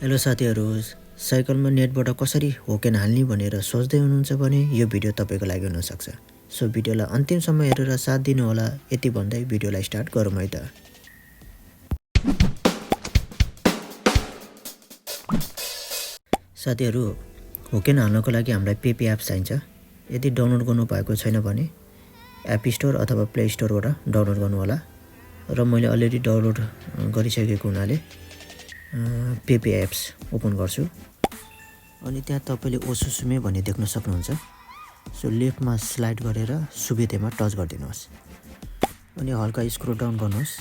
Hello साथीहरु, साइकलमा नेटबाट कसरी होकेन हाल्ने भनेर सोच्दै हुनुहुन्छ भने यो भिडियो तपाईको लागि हुन सक्छ। सो भिडियोलाई अन्तिमसम्म हेरेर साथ दिनु होला। यति भन्दै भिडियोलाई स्टार्ट गरौँ है त। साथीहरु, होकेन हाल्नको लागि हामीलाई paypay एप चाहिन्छ। यदि डाउनलोड गर्नु भएको छैन भने एप स्टोर अथवा प्ले स्टोरबाट डाउनलोड गर्नु होला। र मैले अलरेडी डाउनलोड गरिसकेको हुनाले paypay एप्स ओपन गर्छु। अनि त्यहाँ तपाईले ओसुसुमे भन्ने देख्न सक्नुहुन्छ। सो लेफ्टमा स्लाइड गरेर सुविधामा टच गरिदिनुहोस्। अनि हल्का स्क्रोल डाउन गर्नुहोस्।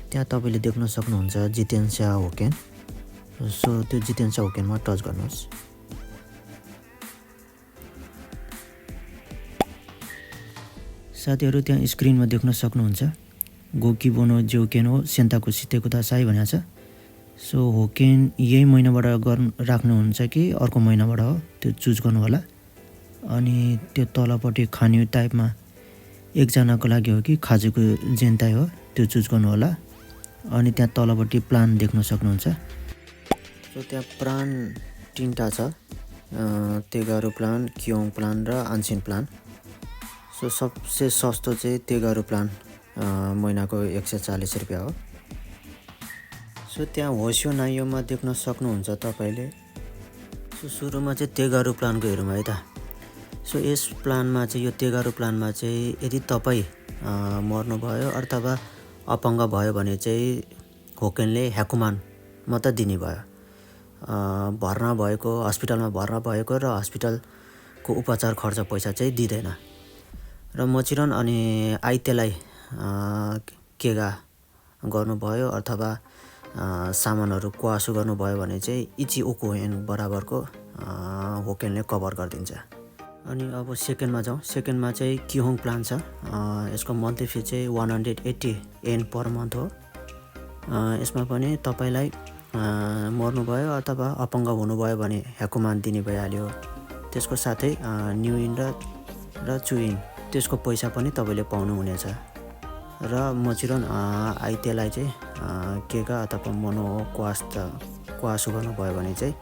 त्यहाँ तपाईले देख्न सक्नुहुन्छ जितेन्सा होकेन। सो त्यो जितेन्सा होकेनमा टच गर्नुहोस्। साथीहरु, त्यहाँ स्क्रिनमा देख्न सक्नुहुन्छ गोकी बोनो जोकेन हो सेन्ताको सितेको दासाई भनेको छ। सो होकेन यही महिनाबाट राख्नुहुन्छ कि अर्को महिनाबाट हो त्यो चुज गर्नु होला। अनि त्यो तलपट्टि खाने टाइपमा एकजनाको लागि हो कि खाजुको जेन्ताई हो त्यो चुज गर्नु होला। अनि त्यहाँ तलपट्टि प्लान देख्न सक्नुहुन्छ। सो त्यहाँ प्लान तीनटा छ, तेगारो प्लान, क्योङ प्लान र आन्सिन प्लान। सो सबसे सस्तो चाहिँ तेगारो प्लान महिनाको 140 रुपैयाँ हो। सो त्यहाँ होस्यो नायोमा देख्न सक्नुहुन्छ तपाईले। सो सुरुमा चाहिँ तेगारो प्लानको हेरौँ है त। सो यस प्लानमा चाहिँ यो तेगारो प्लानमा चाहिँ यदि तपाई मर्नु भयो अथवा अपङ्ग भयो भने चाहिँ होकेनले ह्याकुमान मात्र दिने भयो। भर्ना भएको हस्पिटलमा भर्ना भएको र हस्पिटलको उपचार खर्च पैसा चाहिँ दिदैन। र मचिरन अनि आइतेलाई केगा गर्नुभयो अथवा सामानहरु क्वासो गर्नुभयो भने चाहिँ इची ओकोहेन बराबरको होकेनले कभर गरिदिन्छ। अनि अब सेकेन्डमा जाउँ। सेकेन्डमा चाहिँ क्योङ प्लान छ। यसको मन्थली फी चाहिँ 180 एन पर मन्थ हो। यसमा पनि तपाईलाई मर्नु भयो अथवा अपङ्ग हुनुभयो भने ह्याकुमान दिने भइहाल्यो। त्यसको साथै न्यू इन र चुइन त्यसको पैसा पनि तपाईले पाउनु हुनेछ। र मचिरन आइतेलाई चाहिँ केगा अथवा मोनो क्वासो गर्नुभयो भने चाहिँ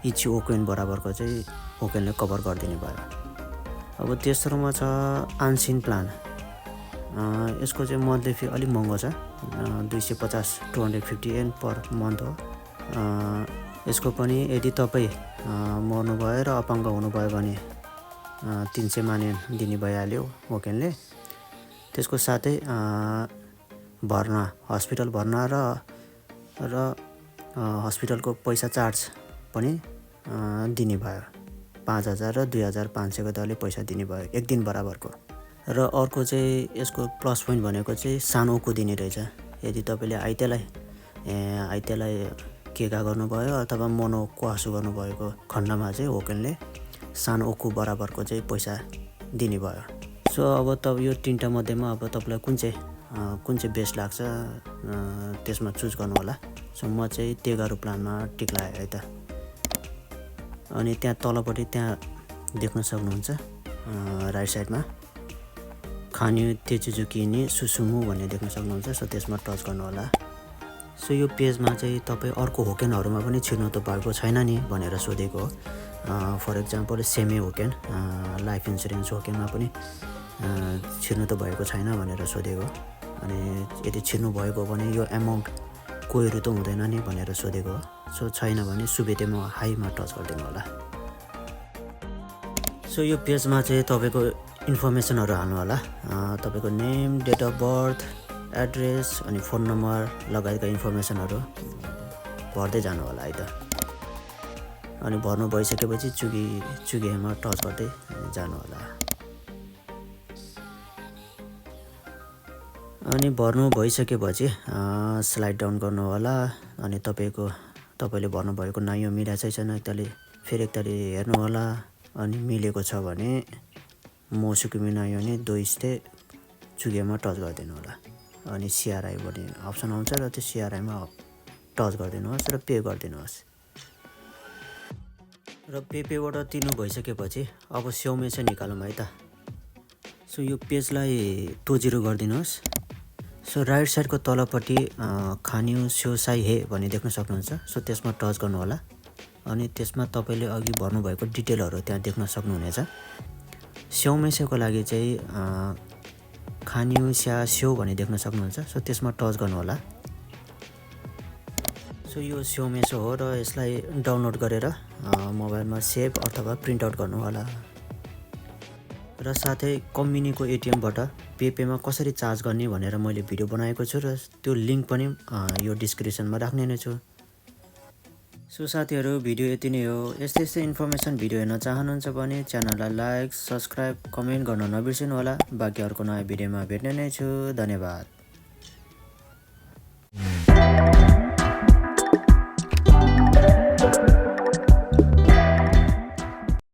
इची ओकेन बराबरको चाहिँ होकेनले कभर गरिदिने भयो। अब तेस्रोमा छ आन्सिन प्लान। यसको चाहिँ मन्थली फी अलिक महँगो छ, 250 एन पर मन्थ हो। यसको पनि यदि तपाई मर्नु भयो र अपङ्ग हुनुभयो भने 300 मानेन दिने भइहाल्यो होकेनले। त्यसको साथै भर्ना हस्पिटल भर्ना र हस्पिटलको पैसा चार्ज पनि दिने भयो। 5000 र 2500 को दरले पैसा दिने भयो एक दिन बराबरको। र अर्को चाहिँ यसको प्लस पोइन्ट भनेको चाहिँ सानोको दिने रहेछ। यदि तपाईले आइतेलाई केगा गर्नुभयो अथवा मोनो क्वासो गर्नुभएको खण्डमा चाहिँ होकेनले सानोको बराबरको चाहिँ पैसा दिने भयो। सो अब यो तीनटा मध्येमा अब तपाईलाई कुन चाहिँ बेस्ट लाग्छ त्यसमा चुज गर्नु होला। सो म चाहिँ तेगारो प्लानमा टिक लाग्यो है त। अनि त्यहाँ तलपट्टि त्यहाँ देख्न सक्नुहुन्छ राइट साइडमा खान्यु तेचुजुकिनी सुसुमु भन्ने देख्न सक्नुहुन्छ। सो त्यसमा टच गर्नु होला। सो यो पेजमा चाहिँ तपाई अर्को होकेनहरुमा पनि छिर्नु त भएको छैन नि भनेर सोधेको हो। फर एक्जाम्पल सेमे होकेन, लाइफ इन्सुरेन्स होकेनमा पनि छिर्नु त भएको छैन भनेर सोधेको। अनि यदि छिर्नु भएको भने यो एमाउन्ट कोहीहरु त हुँदैन नि भनेर सोधेको हो। सो छैन भने सुविधामा हाईमा टच गरिदिनु होला। सो यो पेजमा चाहिँ तपाईको इन्फर्मेसनहरु हाल्नु होला। तपाईको name, date of birth, address अनि फोन नम्बर लगायतका इन्फर्मेसनहरु भर्दै जानु होला है त। अनि भर्नु भइसकेपछि चुगीमा टच गर्दै जानु होला। अनि भर्नु भइसकेपछि स्लाइड डाउन गर्नु होला। अनि तपाईले भर्नु भएको नायो मिलेछ छैन फेरि एकताली हेर्नु होला। अनि मिलेको छ भने मोसुकुमी नायो नि दोइस्ते चुगेमा टच गरिदिनु होला। अनि सिआरआई भन्ने अप्सन आउँछ र त्यो सिआरआईमा टच गरिदिनुहोस् र पे गरिदिनुहोस्। र पेपेबाट तिर्नु भइसकेपछि अब स्याउमे चाहिँ निकालौँ है त। सो यो पेजलाई तोजिरो गरिदिनुहोस्। सो राइट साइडको तलपट्टि खान्यु स्यो साई हे भन्ने देख्न सक्नुहुन्छ। सो त्यसमा टच गर्नु होला अनि त्यसमा तपाईले अघि भर्नु भएको डिटेलहरु त्यहाँ देख्न सक्नुहुनेछ। स्याउमेसेको लागि चाहिँ खान्यु स्या स्यो भन्ने देख्न सक्नुहुन्छ। सो त्यसमा टच गर्नु होला। सो यो स्याउमेसो हो र यसलाई डाउनलोड गरेर मोबाइलमा सेभ अथवा प्रिन्ट आउट गर्नु होला। र साथै कम्बिनीको एटीएमबाट पेपेमा कसरी चार्ज गर्ने भनेर मैले भिडियो बनाएको छु र त्यो लिंक पनि यो डिस्क्रिप्सनमा राख्ने नै छु। सो साथीहरु भिडियो यति नै हो। यस्तै इन्फर्मेसन भिडियो हेर्न चाहनुहुन्छ भने च्यानललाई लाइक, सब्स्क्राइब, कमेन्ट गर्न नबिर्सनु होला। बाँकी अर्को नयाँ भिडियोमा भेट्ने नै छु। धन्यवाद।